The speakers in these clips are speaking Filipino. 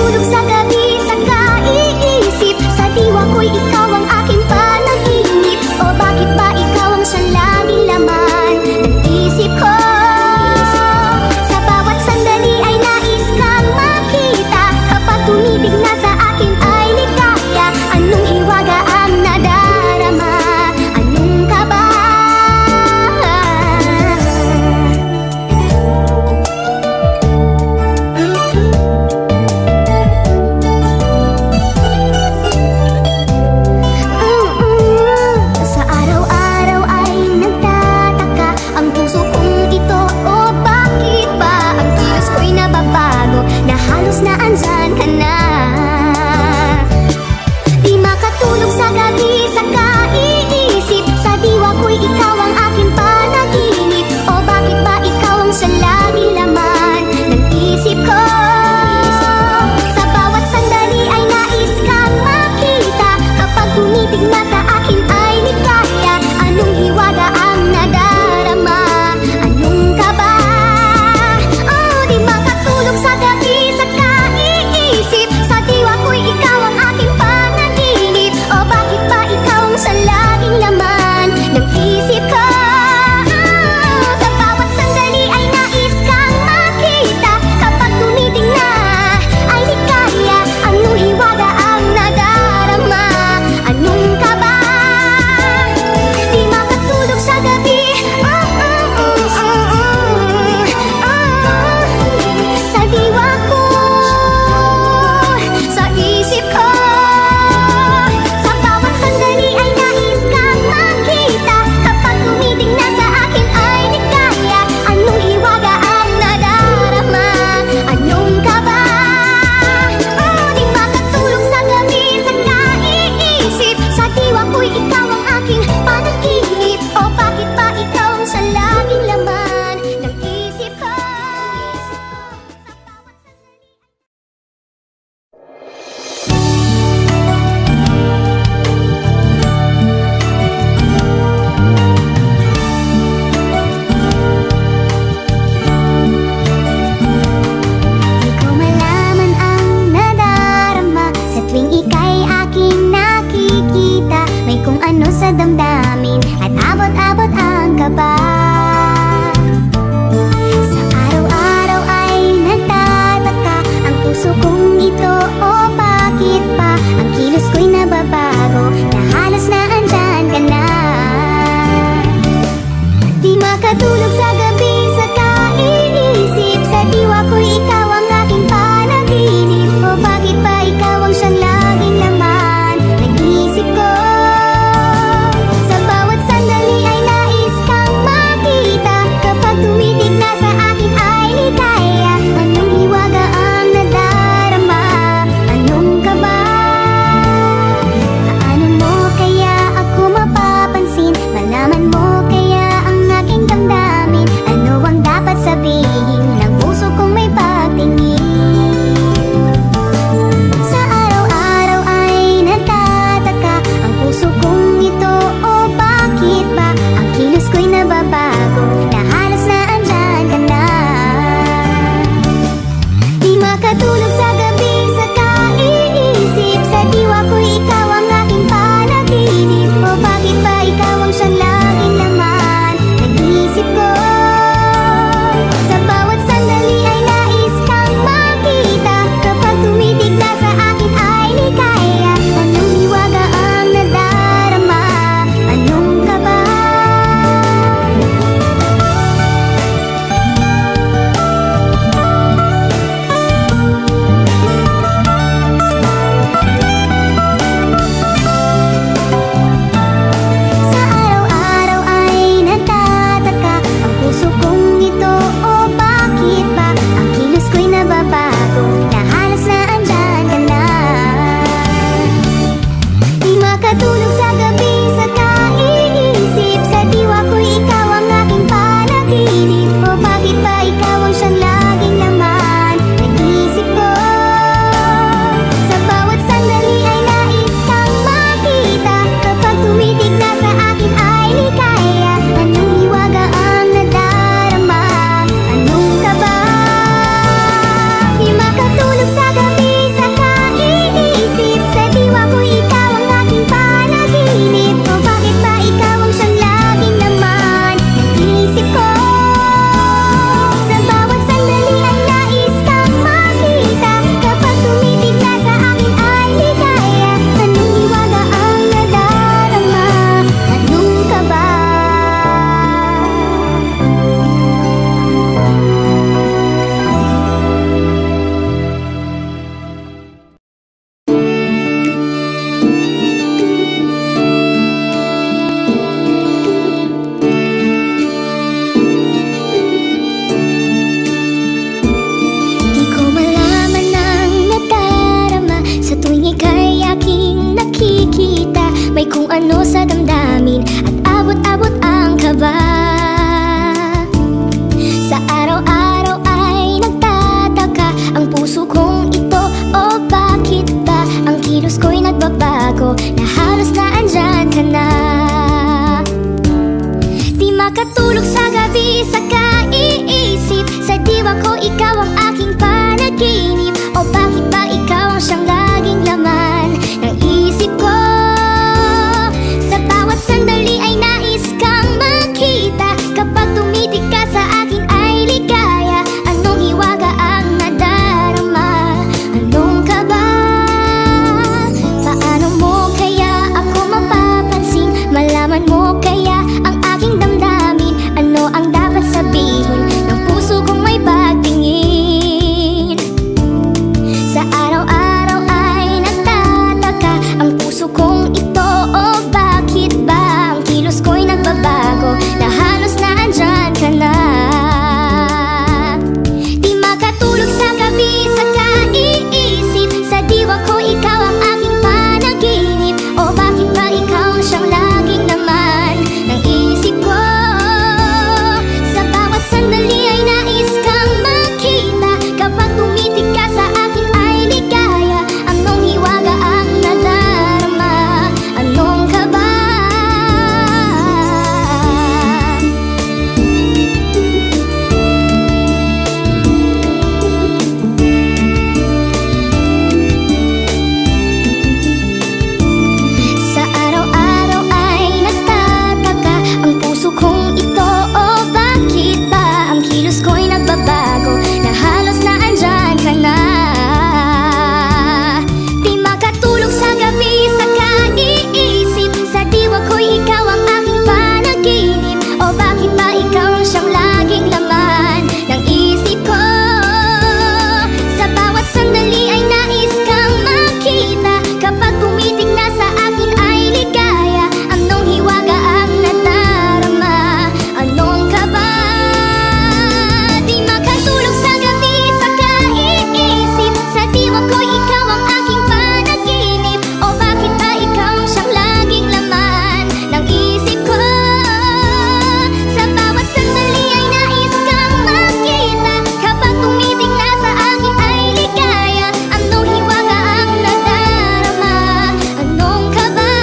makatulog sa gabi sa kaiisip. Sa diwa ko'y ikaw ang aking panaginip. O bakit ba ikaw ang siyang laging laman ng isip ko? Sa bawat sandali ay nais kang makita. Kapag tumitig na sa akin ay ligaya. Anong hiwaga ang nadarama? Anong kaba? Sa araw-araw ay nagtataka ang puso kong ito. O bakit ba ang kilos ko'y nababago na halos na andyan ka na? Di makatulog sa gabi sa kaiisip. Sa diwa ko'y ikaw ang aking panaginip. O bakit ba ikaw ang siyang laging laman ng isip ko? Sa bawat sandali ay nais kang makita. Kapag tumitig na sa akin ay ligaya. Anong hiwaga ang nadarama? Anong kaba? Oh, di makatulog sa gabi sa kaiisip. ano sa damdamin at abot-abot ang kaba. Sa araw-araw ay nagtataka ang puso kong ito, o bakit ba ang kilos ko'y nagbabago na halos na andyan ka na. Di makatulog sa gabi sa kaiisip, sa diwa ko ikaw ang aking panaginip, o bakit ba ikaw ang siyang laging laman ng isip ko. Sa bawat sandali ay nais kang makita, kapag tumitig ka sa akin ay ligaya. Anong hiwaga ang nadarama, anong kaba? Paano mo kaya ako mapapansin, malaman mo kaya ang aking damdamin? Ano ang dapat sabihin ng puso kong may pagtingin? Sa araw-araw ay nagtataka ang puso kong ito, o bakit ba ang kilos ko'y nagbabago na halos na andyan ka na. Di makatulog sa gabi sa kaiisip, sa diwa ko ikaw ang aking panaginip, o bakit ba ikaw ang siyang laging naman ng isip ko. Sa bawat sandali ay nais kang makita, kapag tumitig ka sa akin ay ligaya. Anong hiwaga ang nadarama, anong kaba? Sa araw-araw ay nagtataka ang puso kong ito, o bakit ba ang kilos ko'y nagbabago na halos na andyan ka na. Di makatulog sa gabi sa kaiisip, sa diwa ko'y ikaw ang aking panaginip, o bakit ba ikaw ang siyang laging laman ng isip ko. Sa bawat sandali ay nais kang makita, kapag tumitig na sa akin ay ligaya. Anong hiwaga ang nadarama, anong kaba? Di makatulog sa gabi sa kaiisip, sa diwa ko'y ikaw ang aking panaginip, o bakit ba ikaw ang siyang laging laman ng isip ko. Sa bawat sandali ay nais kang makita, kapag tumitig na sa akin ay ligaya. Anong hiwaga ang nadarama, anong kaba?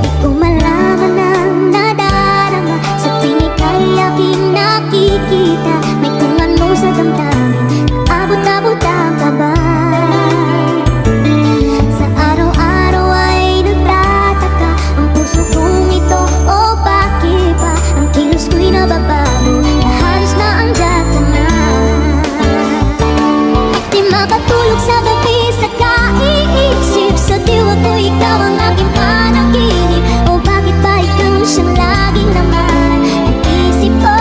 Di ko malaman ang nadarama sa tuwing ika'y aking nakikita. May kung ano sa damdamin, abot-abot ang kaba. Sa araw-araw ay nagtataka ang puso kong ito, o bakit ba ang kilos ko'y nababago na halos na andyan ka na. Di makatulog sa gabi sa kaiisip, sa diwa ko ikaw ang aking panaginip, o bakit ba ikaw ang siyang laging naman ng isip ko.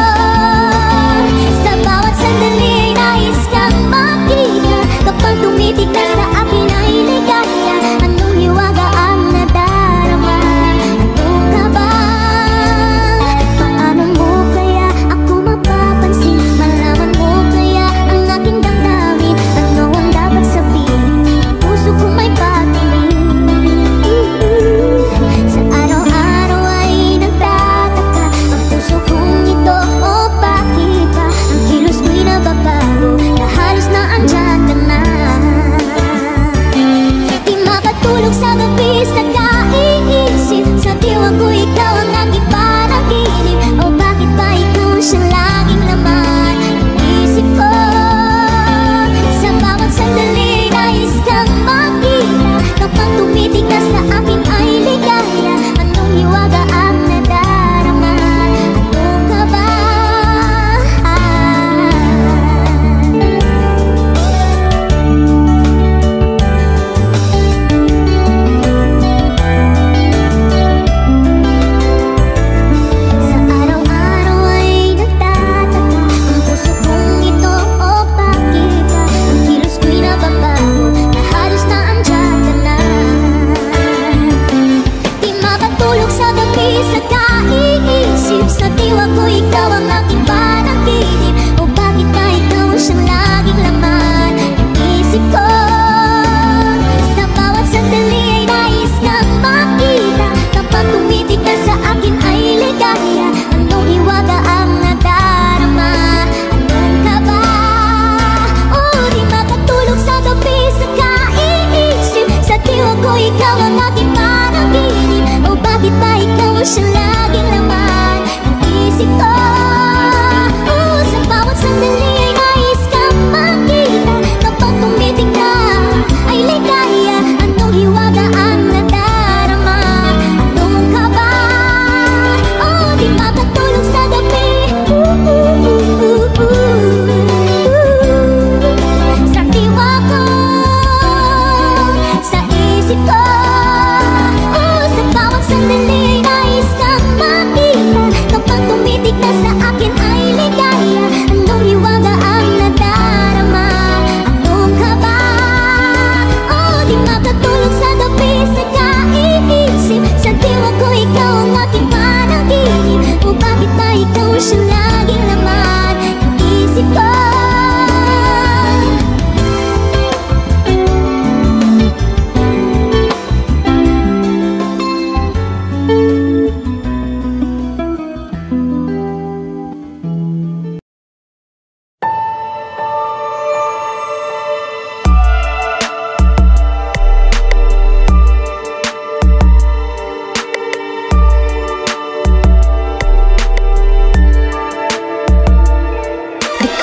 Sa bawat sandali ay nais kang makita, kapag tumitig ka sa akin ay ligaya. Anong hiwaga ang nadarama, anong kaba? Paano mo kaya ako mapapansin, malaman mo kaya ang aking damdamin? Ano ang dapat sabihin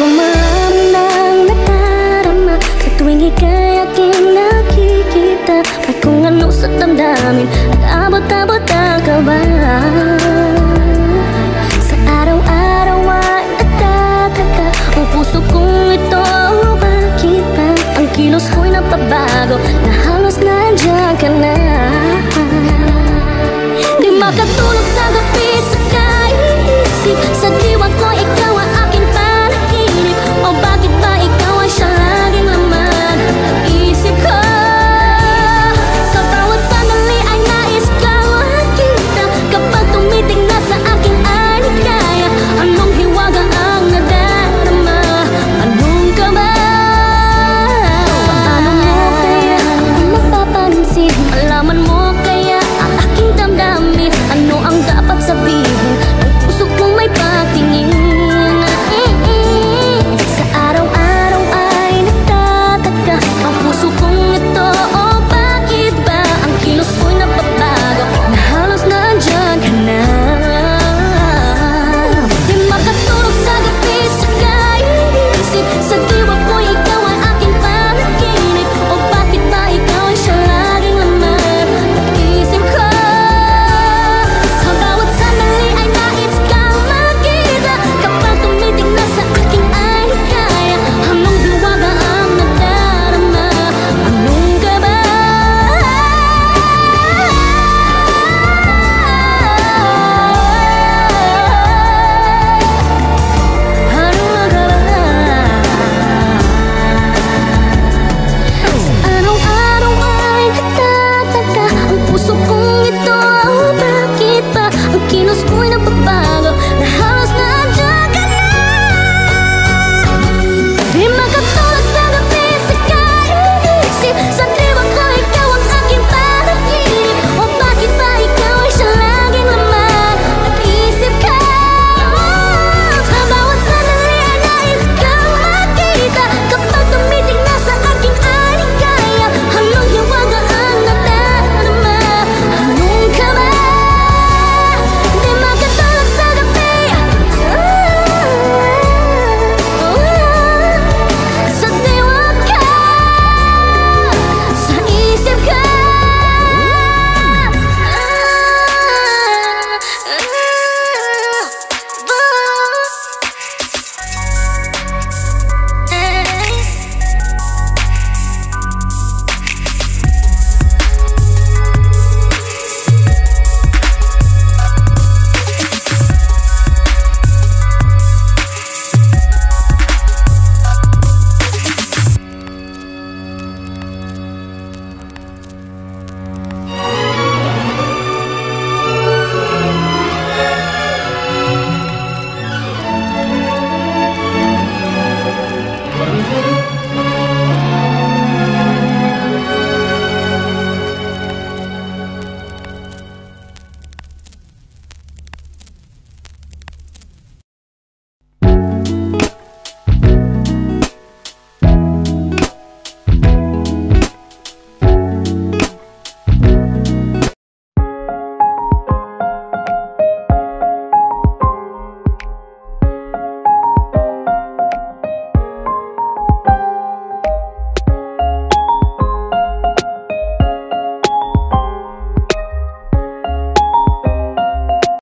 ko maraming nang nadarama sa tuwing ika'y aking nakikita. May kung ano sa damdamin at abot-abot ang kaba.